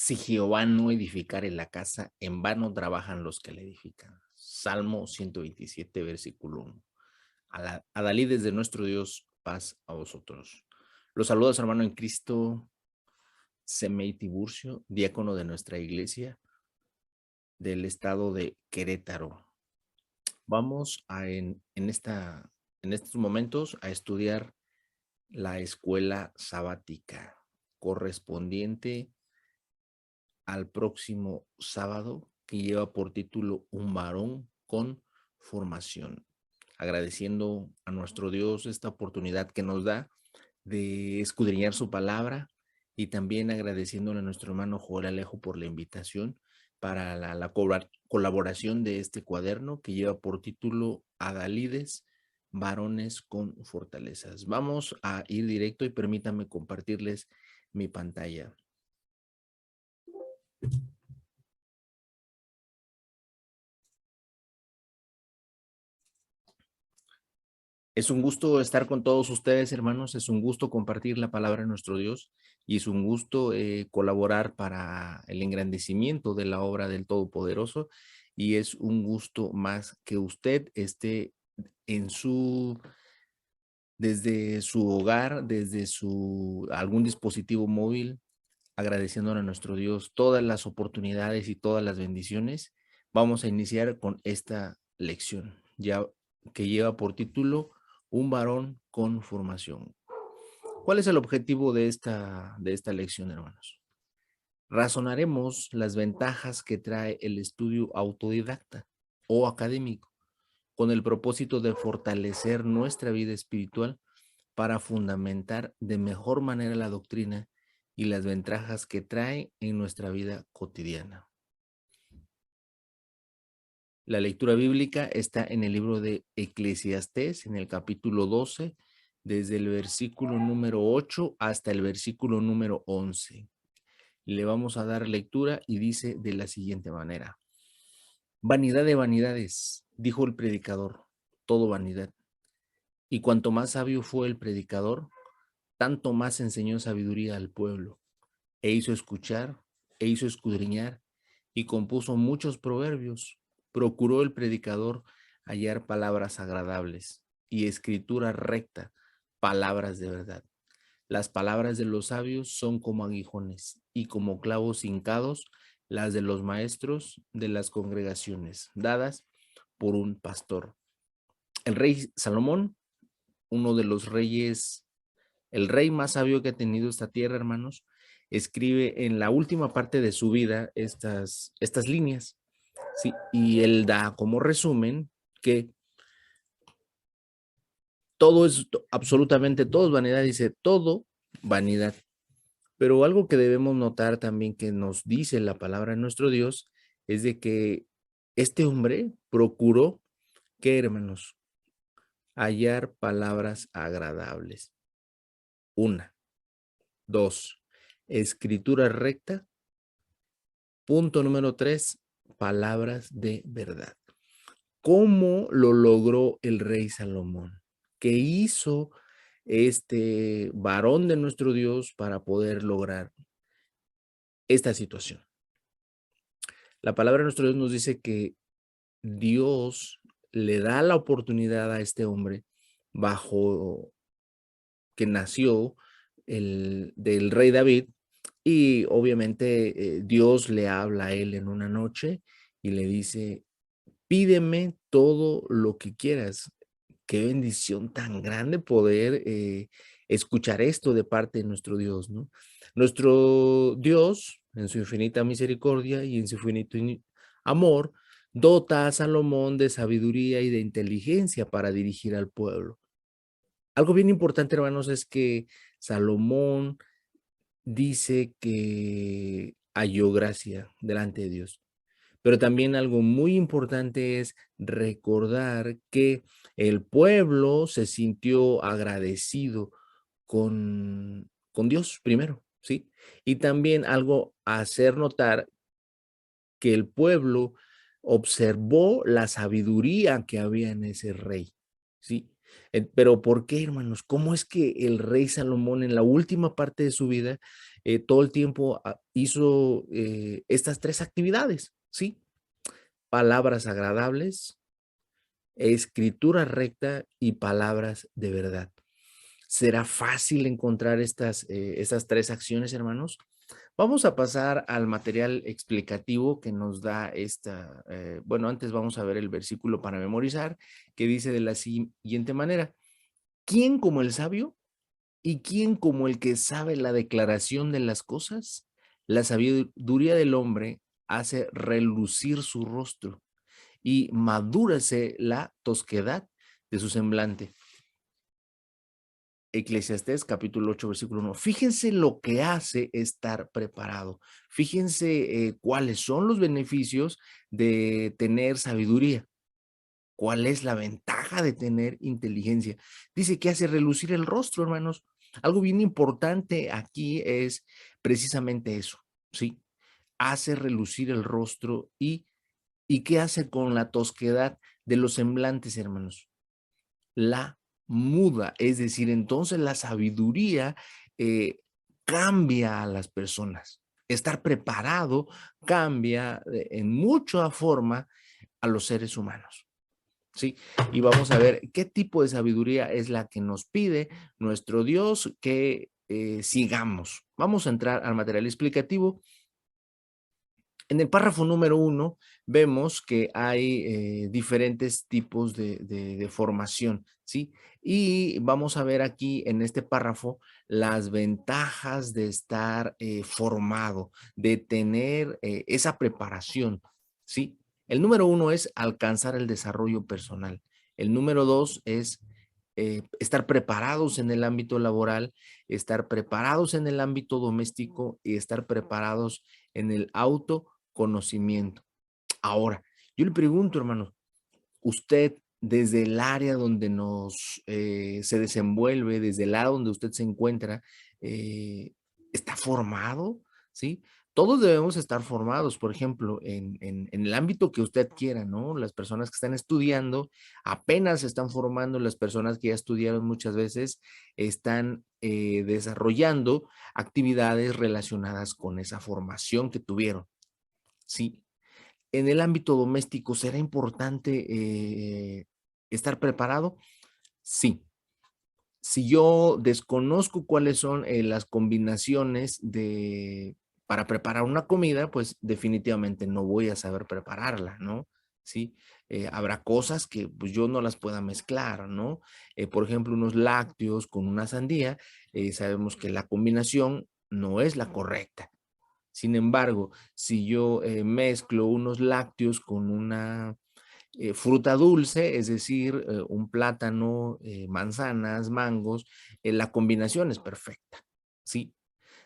Si Jehová no edificare la casa, en vano trabajan los que la edifican. Salmo 127, versículo 1. Adalí desde nuestro Dios, paz a vosotros. Los saludos, hermano en Cristo, Semei Tiburcio, diácono de nuestra iglesia del estado de Querétaro. Vamos en estos momentos a estudiar la escuela sabática correspondiente al próximo sábado, que lleva por título Un varón con formación. Agradeciendo a nuestro Dios esta oportunidad que nos da de escudriñar su palabra, y también agradeciéndole a nuestro hermano Joel Alejo por la invitación para la colaboración de este cuaderno que lleva por título Adalides, varones con fortalezas. Vamos a ir directo y permítanme compartirles mi pantalla. Es un gusto estar con todos ustedes, hermanos. Es un gusto compartir la palabra de nuestro Dios y es un gusto colaborar para el engrandecimiento de la obra del Todopoderoso. Y es un gusto más que usted esté en desde su hogar, desde algún dispositivo móvil, agradeciéndole a nuestro Dios todas las oportunidades y todas las bendiciones. Vamos a iniciar con esta lección, ya que lleva por título Un varón con formación. ¿Cuál es el objetivo de esta lección, hermanos? Razonaremos las ventajas que trae el estudio autodidacta o académico, con el propósito de fortalecer nuestra vida espiritual para fundamentar de mejor manera la doctrina y las ventajas que trae en nuestra vida cotidiana. La lectura bíblica está en el libro de Eclesiastés, en el capítulo 12, desde el versículo número 8 hasta el versículo número 11. Le vamos a dar lectura y dice de la siguiente manera: Vanidad de vanidades, dijo el predicador, todo vanidad. Y cuanto más sabio fue el predicador, tanto más enseñó sabiduría al pueblo, e hizo escuchar, e hizo escudriñar, y compuso muchos proverbios. Procuró el predicador hallar palabras agradables y escritura recta, palabras de verdad. Las palabras de los sabios son como aguijones y como clavos hincados las de los maestros de las congregaciones, dadas por un pastor. El rey Salomón, uno de los reyes, el rey más sabio que ha tenido esta tierra, hermanos, escribe en la última parte de su vida estas líneas, ¿sí? Y él da como resumen que todo es, absolutamente todo es vanidad, dice todo vanidad. Pero algo que debemos notar también que nos dice la palabra de nuestro Dios es de que este hombre procuró, ¿qué, hermanos? Hallar palabras agradables. Una. Dos, escritura recta. Punto número 3, palabras de verdad. ¿Cómo lo logró el rey Salomón? ¿Qué hizo este varón de nuestro Dios para poder lograr esta situación? La palabra de nuestro Dios nos dice que Dios le da la oportunidad a este hombre bajo que nació del rey David, y obviamente Dios le habla a él en una noche y le dice: pídeme todo lo que quieras. Qué bendición tan grande poder escuchar esto de parte de nuestro Dios, ¿no? Nuestro Dios, en su infinita misericordia y en su infinito amor, dota a Salomón de sabiduría y de inteligencia para dirigir al pueblo. Algo bien importante, hermanos, es que Salomón dice que halló gracia delante de Dios. Pero también algo muy importante es recordar que el pueblo se sintió agradecido con Dios primero, ¿sí? Y también algo a hacer notar, que el pueblo observó la sabiduría que había en ese rey, ¿sí? Pero ¿por qué, hermanos? ¿Cómo es que el rey Salomón en la última parte de su vida todo el tiempo hizo estas tres actividades, ¿sí? Palabras agradables, escritura recta y palabras de verdad. ¿Será fácil encontrar estas tres acciones, hermanos? Vamos a pasar al material explicativo que nos da bueno, antes vamos a ver el versículo para memorizar, que dice de la siguiente manera: ¿quién como el sabio y quién como el que sabe la declaración de las cosas? La sabiduría del hombre hace relucir su rostro y madúrase la tosquedad de su semblante. Eclesiastés capítulo 8, versículo 1. Fíjense lo que hace estar preparado. Fíjense cuáles son los beneficios de tener sabiduría. ¿Cuál es la ventaja de tener inteligencia? Dice que hace relucir el rostro, hermanos. Algo bien importante aquí es precisamente eso, ¿sí? Hace relucir el rostro ¿y qué hace con la tosquedad de los semblantes, hermanos? La muda, es decir, entonces la sabiduría cambia a las personas. Estar preparado cambia en mucha forma a los seres humanos. ¿Sí? Y vamos a ver qué tipo de sabiduría es la que nos pide nuestro Dios que sigamos. Vamos a entrar al material explicativo. En el párrafo número 1 vemos que hay diferentes tipos de formación, ¿sí? Y vamos a ver aquí en este párrafo las ventajas de estar formado, de tener esa preparación, ¿sí? El número 1 es alcanzar el desarrollo personal. El número 2 es estar preparados en el ámbito laboral, estar preparados en el ámbito doméstico y estar preparados en el autoconocimiento. Ahora, yo le pregunto, hermano, usted desde el área donde se desenvuelve, desde el lado donde usted se encuentra, ¿está formado? ¿Sí? Todos debemos estar formados, por ejemplo, en el ámbito que usted quiera, ¿no? Las personas que están estudiando apenas se están formando, las personas que ya estudiaron muchas veces están desarrollando actividades relacionadas con esa formación que tuvieron, ¿sí? En el ámbito doméstico, ¿será importante estar preparado? Sí. Si yo desconozco cuáles son las combinaciones para preparar una comida, pues definitivamente no voy a saber prepararla, ¿no? Sí, habrá cosas que pues yo no las pueda mezclar, ¿no? Por ejemplo, unos lácteos con una sandía, sabemos que la combinación no es la correcta. Sin embargo, si yo mezclo unos lácteos con una fruta dulce, es decir, un plátano, manzanas, mangos, la combinación es perfecta, ¿sí?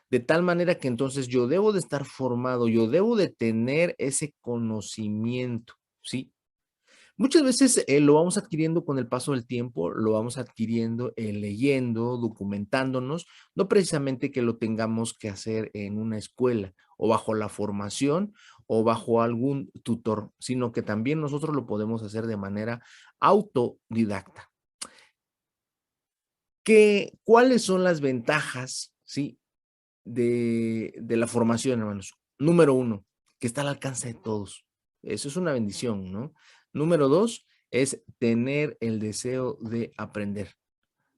De tal manera que entonces yo debo de estar formado, yo debo de tener ese conocimiento, ¿sí? Muchas veces lo vamos adquiriendo con el paso del tiempo, lo vamos adquiriendo leyendo, documentándonos, no precisamente que lo tengamos que hacer en una escuela o bajo la formación o bajo algún tutor, sino que también nosotros lo podemos hacer de manera autodidacta. ¿Cuáles son las ventajas, sí, de la formación, hermanos? Número 1, que está al alcance de todos. Eso es una bendición, ¿no? Número 2, es tener el deseo de aprender.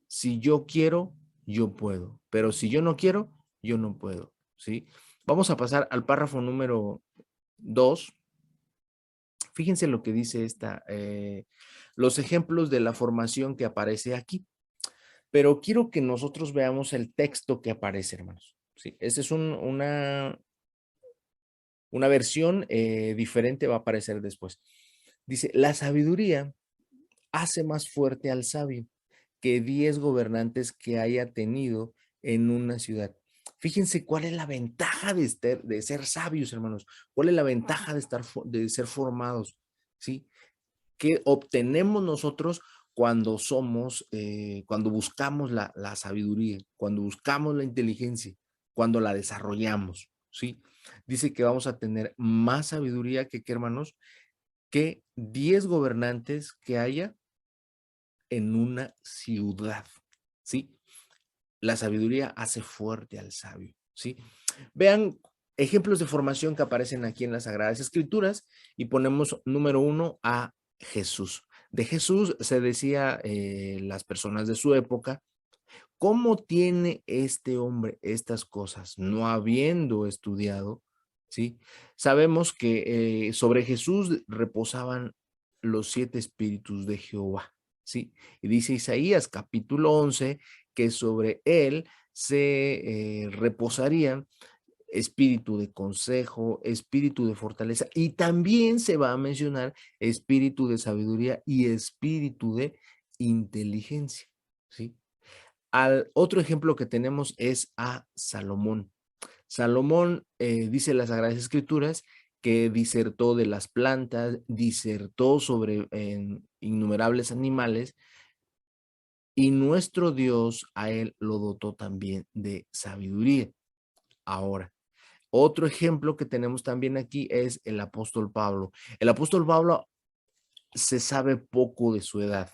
Si yo quiero, yo puedo, pero si yo no quiero, yo no puedo, ¿sí? Vamos a pasar al párrafo número 2. Fíjense lo que dice los ejemplos de la formación que aparece aquí. Pero quiero que nosotros veamos el texto que aparece, hermanos. Sí, esta es una versión diferente, va a aparecer después. Dice, la sabiduría hace más fuerte al sabio que 10 gobernantes que haya tenido en una ciudad. Fíjense cuál es la ventaja de ser sabios, hermanos. ¿Cuál es la ventaja de ser formados? ¿Sí? ¿Qué obtenemos nosotros cuando buscamos la sabiduría, cuando buscamos la inteligencia, cuando la desarrollamos? ¿Sí? Dice que vamos a tener más sabiduría ¿qué, hermanos? Que 10 gobernantes que haya en una ciudad, ¿sí? La sabiduría hace fuerte al sabio. ¿sí? Vean ejemplos de formación que aparecen aquí en las Sagradas Escrituras y ponemos número 1 a Jesús. De Jesús se decía las personas de su época, ¿cómo tiene este hombre estas cosas? No habiendo estudiado, ¿sí? Sabemos que sobre Jesús reposaban los 7 espíritus de Jehová, ¿sí? Y dice Isaías capítulo 11 que sobre él se reposarían espíritu de consejo, espíritu de fortaleza, y también se va a mencionar espíritu de sabiduría y espíritu de inteligencia, ¿sí? Otro ejemplo que tenemos es a Salomón. Salomón, dice las Sagradas Escrituras, que disertó de las plantas, disertó sobre innumerables animales, y nuestro Dios a él lo dotó también de sabiduría. Ahora, otro ejemplo que tenemos también aquí es el apóstol Pablo. El apóstol Pablo se sabe poco de su edad,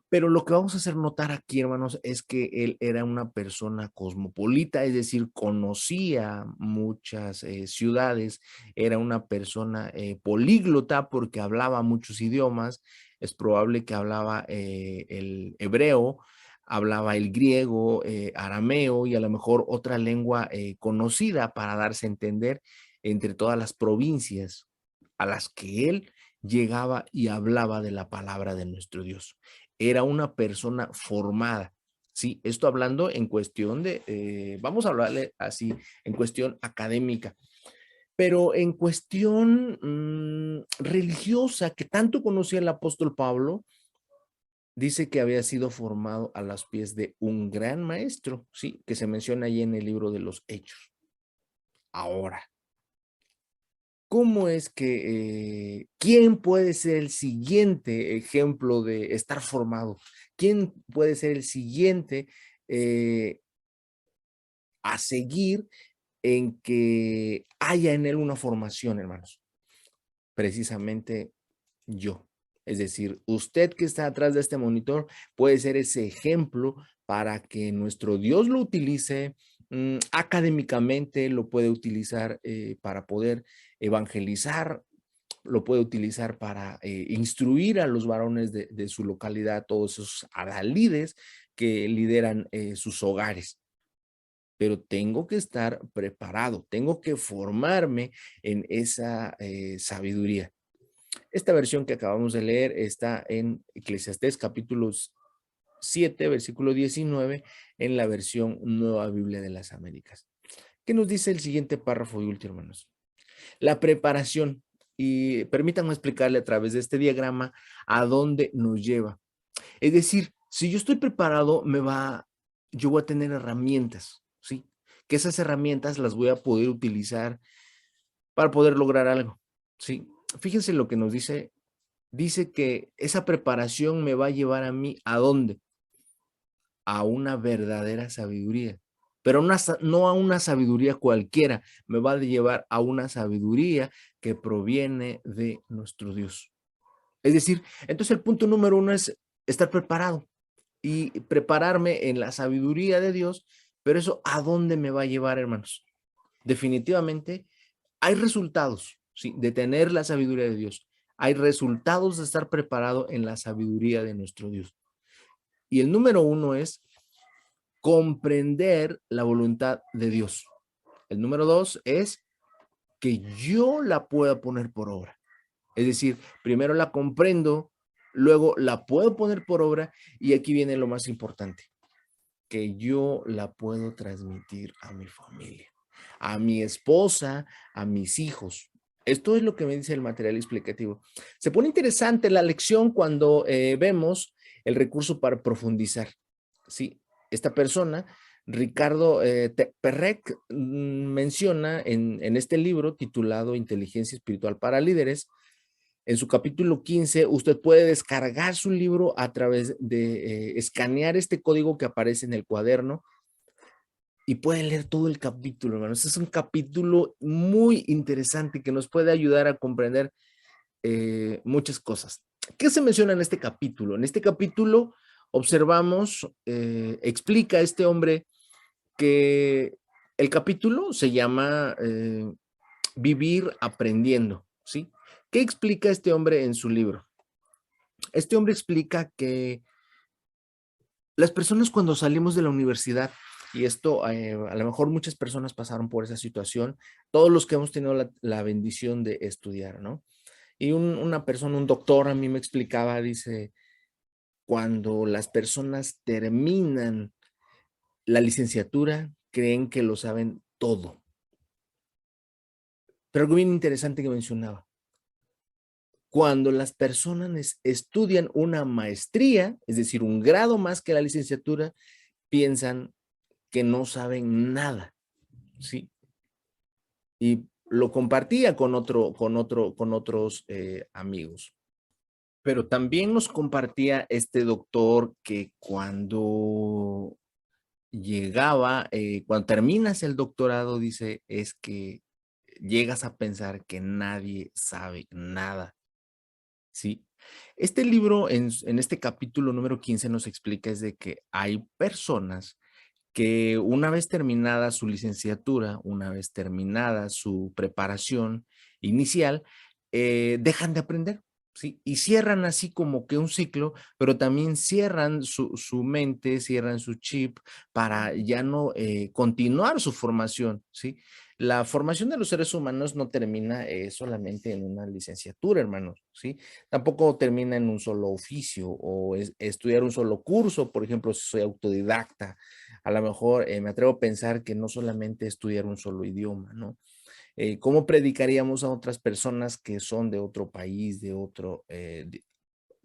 pero lo que vamos a hacer notar aquí, hermanos, es que él era una persona cosmopolita, es decir, conocía muchas ciudades, era una persona políglota porque hablaba muchos idiomas, es probable que hablaba el hebreo, hablaba el griego, arameo y a lo mejor otra lengua conocida para darse a entender entre todas las provincias a las que él llegaba y hablaba de la palabra de nuestro Dios. Era una persona formada, ¿sí? Esto hablando en cuestión de, vamos a hablarle así, en cuestión académica, pero en cuestión religiosa, que tanto conocía el apóstol Pablo, dice que había sido formado a los pies de un gran maestro, ¿sí? Que se menciona ahí en el libro de los Hechos. Ahora, ¿cómo es que, quién puede ser el siguiente ejemplo de estar formado? ¿Quién puede ser el siguiente eh, a seguir en que haya en él una formación, hermanos? Precisamente yo. Es decir, usted que está atrás de este monitor puede ser ese ejemplo para que nuestro Dios lo utilice académicamente, lo puede utilizar para poder evangelizar, lo puede utilizar para instruir a los varones de su localidad, todos esos adalides que lideran sus hogares. Pero tengo que estar preparado, tengo que formarme en esa sabiduría. Esta versión que acabamos de leer está en Eclesiastés capítulos 7, versículo 19, en la versión Nueva Biblia de las Américas. ¿Qué nos dice el siguiente párrafo y último, hermanos? La preparación. Y permítanme explicarle a través de este diagrama a dónde nos lleva. Es decir, si yo estoy preparado, yo voy a tener herramientas, ¿sí? Que esas herramientas las voy a poder utilizar para poder lograr algo, ¿sí? Fíjense lo que nos dice. Dice que esa preparación me va a llevar a mí, ¿a dónde? A una verdadera sabiduría, pero no a una sabiduría cualquiera, me va a llevar a una sabiduría que proviene de nuestro Dios. Es decir, entonces el punto número 1 es estar preparado y prepararme en la sabiduría de Dios, pero eso ¿a dónde me va a llevar, hermanos? Definitivamente hay resultados, ¿sí? De tener la sabiduría de Dios. Hay resultados de estar preparado en la sabiduría de nuestro Dios. Y el número 1 es comprender la voluntad de Dios. El número 2 es que yo la pueda poner por obra. Es decir, primero la comprendo, luego la puedo poner por obra y aquí viene lo más importante, que yo la puedo transmitir a mi familia, a mi esposa, a mis hijos. Esto es lo que me dice el material explicativo. Se pone interesante la lección cuando vemos el recurso para profundizar. Sí, esta persona, Ricardo Perrec, menciona en este libro titulado Inteligencia Espiritual para Líderes, en su capítulo 15, usted puede descargar su libro a través de escanear este código que aparece en el cuaderno y puede leer todo el capítulo, hermanos. Es un capítulo muy interesante que nos puede ayudar a comprender muchas cosas. ¿Qué se menciona en este capítulo? En este capítulo observamos, explica este hombre que El capítulo se llama Vivir aprendiendo, ¿sí? ¿Qué explica este hombre en su libro? Este hombre explica que las personas cuando salimos de la universidad, y esto a lo mejor muchas personas pasaron por esa situación, todos los que hemos tenido la bendición de estudiar, ¿no? Y una persona, un doctor a mí me explicaba, dice, cuando las personas terminan la licenciatura, creen que lo saben todo. Pero algo bien interesante que mencionaba, cuando las personas estudian una maestría, es decir, un grado más que la licenciatura, piensan que no saben nada, ¿sí? Y lo compartía con otros amigos. Pero también nos compartía este doctor que cuando llegaba, cuando terminas el doctorado, dice, es que llegas a pensar que nadie sabe nada, ¿sí? Este libro, en este capítulo número 15 nos explica es de que hay personas que una vez terminada su licenciatura, una vez terminada su preparación inicial, dejan de aprender, ¿sí? Y cierran así como que un ciclo, pero también cierran su mente, cierran su chip para ya no continuar su formación, ¿sí? La formación de los seres humanos no termina solamente en una licenciatura, hermanos, ¿sí? Tampoco termina en un solo oficio o estudiar un solo curso, por ejemplo, si soy autodidacta, a lo mejor me atrevo a pensar que no solamente estudiar un solo idioma, ¿no? ¿Cómo predicaríamos a otras personas que son de otro país,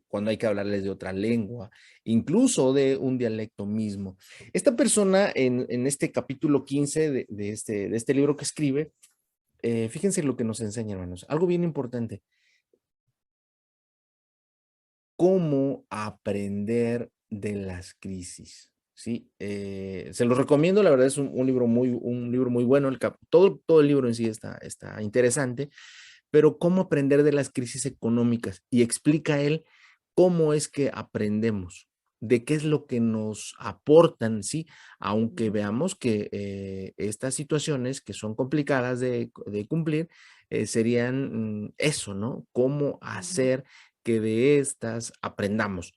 cuando hay que hablarles de otra lengua, incluso de un dialecto mismo? Esta persona en este capítulo 15 de este libro que escribe, fíjense lo que nos enseña, hermanos. Algo bien importante. Cómo aprender de las crisis, ¿sí? Se los recomiendo, la verdad es un libro muy bueno, todo el libro en sí está interesante, pero cómo aprender de las crisis económicas y explica él cómo es que aprendemos, de qué es lo que nos aportan, ¿sí? Aunque veamos que estas situaciones que son complicadas de cumplir, serían eso, ¿no? Cómo hacer que de estas aprendamos.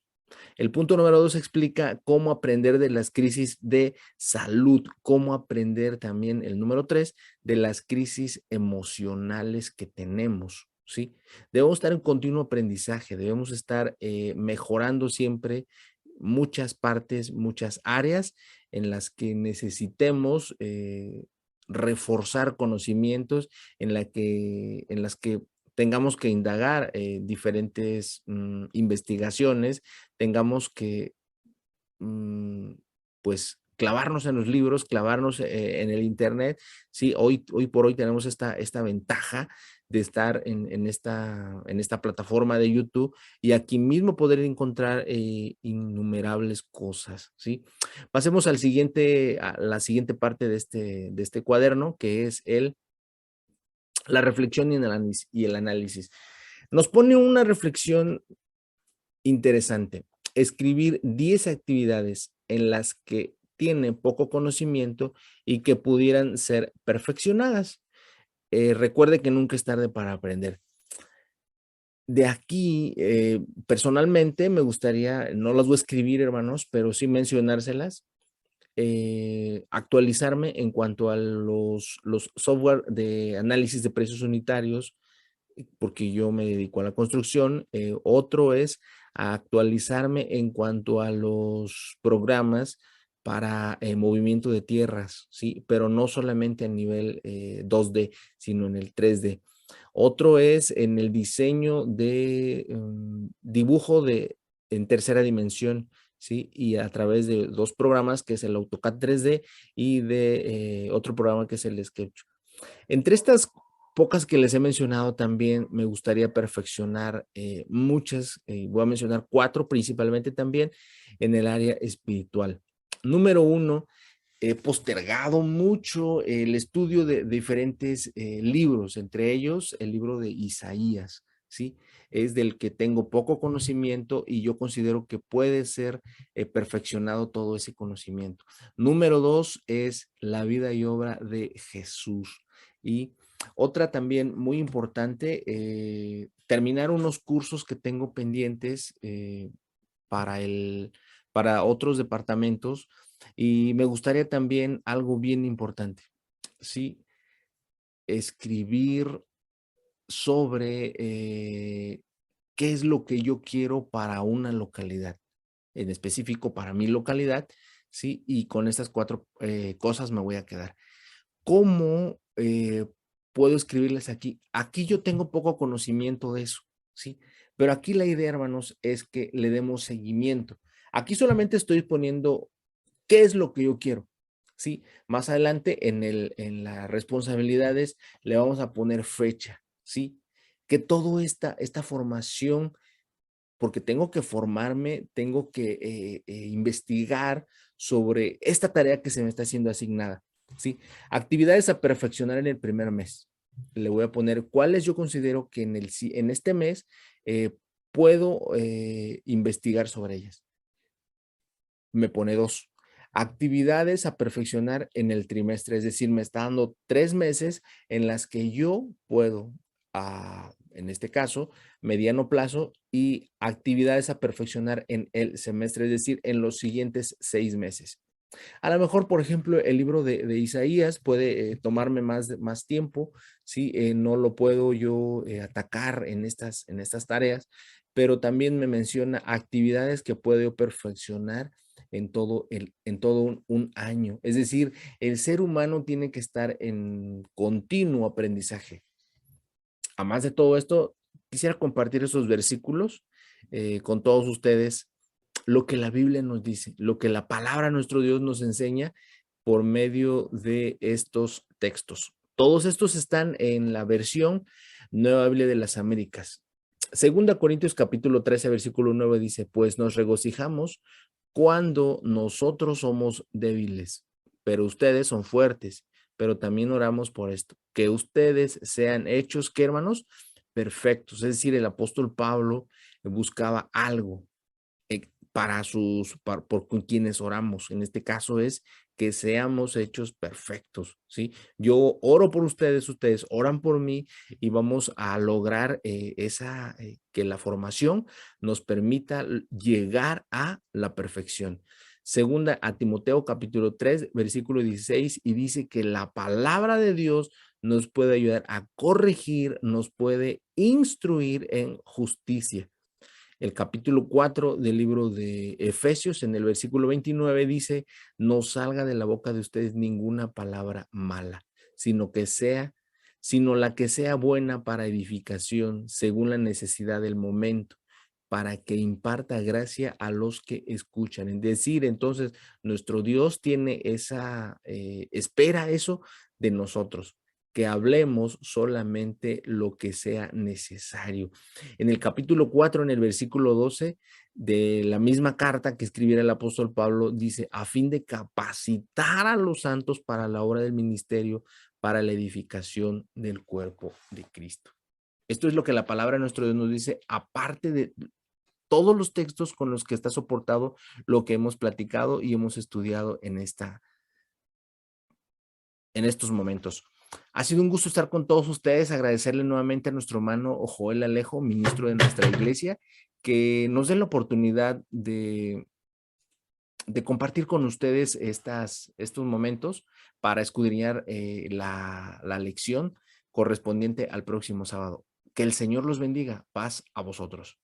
El punto número 2 explica cómo aprender de las crisis de salud, cómo aprender también, el número 3, de las crisis emocionales que tenemos, ¿sí? Debemos estar en continuo aprendizaje, debemos estar mejorando siempre muchas partes, muchas áreas en las que necesitemos reforzar conocimientos, en las que tengamos que indagar diferentes investigaciones, tengamos que, mm, pues, clavarnos en los libros, clavarnos en el internet. Sí, hoy por hoy tenemos esta ventaja de estar en esta plataforma de YouTube y aquí mismo poder encontrar innumerables cosas, ¿sí? Pasemos a la siguiente parte de este cuaderno, que es la reflexión y el análisis. Nos pone una reflexión interesante. Escribir 10 actividades en las que tiene poco conocimiento y que pudieran ser perfeccionadas. Recuerde que nunca es tarde para aprender. De aquí, personalmente, me gustaría, no las voy a escribir, hermanos, pero sí mencionárselas, actualizarme en cuanto a los software de análisis de precios unitarios, porque yo me dedico a la construcción. Otro es a actualizarme en cuanto a los programas para movimiento de tierras, ¿sí? Pero no solamente a nivel 2D, sino en el 3D. Otro es en el diseño de dibujo en tercera dimensión, ¿sí? Y a través de dos programas, que es el AutoCAD 3D y de otro programa que es el Sketch. Entre estas pocas que les he mencionado también me gustaría perfeccionar muchas, voy a mencionar 4 principalmente también en el área espiritual. Número 1, he postergado mucho el estudio de diferentes libros, entre ellos el libro de Isaías, ¿sí? es del que tengo poco conocimiento y yo considero que puede ser perfeccionado todo ese conocimiento. Número 2 es la vida y obra de Jesús. Y otra también muy importante, terminar unos cursos que tengo pendientes para, para otros departamentos y me gustaría también algo bien importante, ¿sí? Escribir sobre qué es lo que yo quiero para una localidad, en específico para mi localidad, ¿sí? Y con estas 4 cosas me voy a quedar. ¿Cómo puedo escribirles aquí? Aquí yo tengo poco conocimiento de eso, ¿sí? Pero aquí la idea, hermanos, es que le demos seguimiento. Aquí solamente estoy poniendo qué es lo que yo quiero, ¿sí? Más adelante en las responsabilidades le vamos a poner fecha, ¿sí? Que toda esta formación, porque tengo que formarme, tengo que investigar sobre esta tarea que se me está siendo asignada, ¿sí? Actividades a perfeccionar en el primer mes. Le voy a poner cuáles yo considero que en este mes puedo investigar sobre ellas. Me pone 2. Actividades a perfeccionar en el trimestre, es decir, me está dando 3 meses en las que yo puedo, en este caso, mediano plazo y actividades a perfeccionar en el semestre, es decir, en los siguientes 6 meses. A lo mejor, por ejemplo, el libro de Isaías puede tomarme más tiempo, ¿sí? No lo puedo yo atacar en estas tareas, pero también me menciona actividades que puedo perfeccionar en todo un año. Es decir, el ser humano tiene que estar en continuo aprendizaje. Además de todo esto, quisiera compartir esos versículos con todos ustedes, lo que la Biblia nos dice, lo que la palabra de nuestro Dios nos enseña por medio de estos textos. Todos estos están en la versión Nueva Biblia de las Américas. Segunda Corintios capítulo 13, versículo 9 dice, pues nos regocijamos cuando nosotros somos débiles, pero ustedes son fuertes, pero también oramos por esto, que ustedes sean hechos, ¿qué, hermanos? Perfectos. Es decir, el apóstol Pablo buscaba algo por con quienes oramos. En este caso es que seamos hechos perfectos, ¿sí? Yo oro por ustedes, ustedes oran por mí y vamos a lograr que la formación nos permita llegar a la perfección. Segunda a Timoteo capítulo 3, versículo 16, y dice que la palabra de Dios nos puede ayudar a corregir, nos puede instruir en justicia. El capítulo 4 del libro de Efesios, en el versículo 29, dice, no salga de la boca de ustedes ninguna palabra mala, sino la que sea buena para edificación, según la necesidad del momento, para que imparta gracia a los que escuchan. Es decir, entonces, nuestro Dios tiene espera eso de nosotros, que hablemos solamente lo que sea necesario. En el capítulo 4, en el versículo 12 de la misma carta que escribiera el apóstol Pablo, dice, a fin de capacitar a los santos para la obra del ministerio, para la edificación del cuerpo de Cristo. Esto es lo que la palabra de nuestro Dios nos dice, aparte de todos los textos con los que está soportado lo que hemos platicado y hemos estudiado en estos momentos. Ha sido un gusto estar con todos ustedes, agradecerle nuevamente a nuestro hermano Joel Alejo, ministro de nuestra iglesia, que nos dé la oportunidad de compartir con ustedes estos momentos para escudriñar la lección correspondiente al próximo sábado. Que el Señor los bendiga. Paz a vosotros.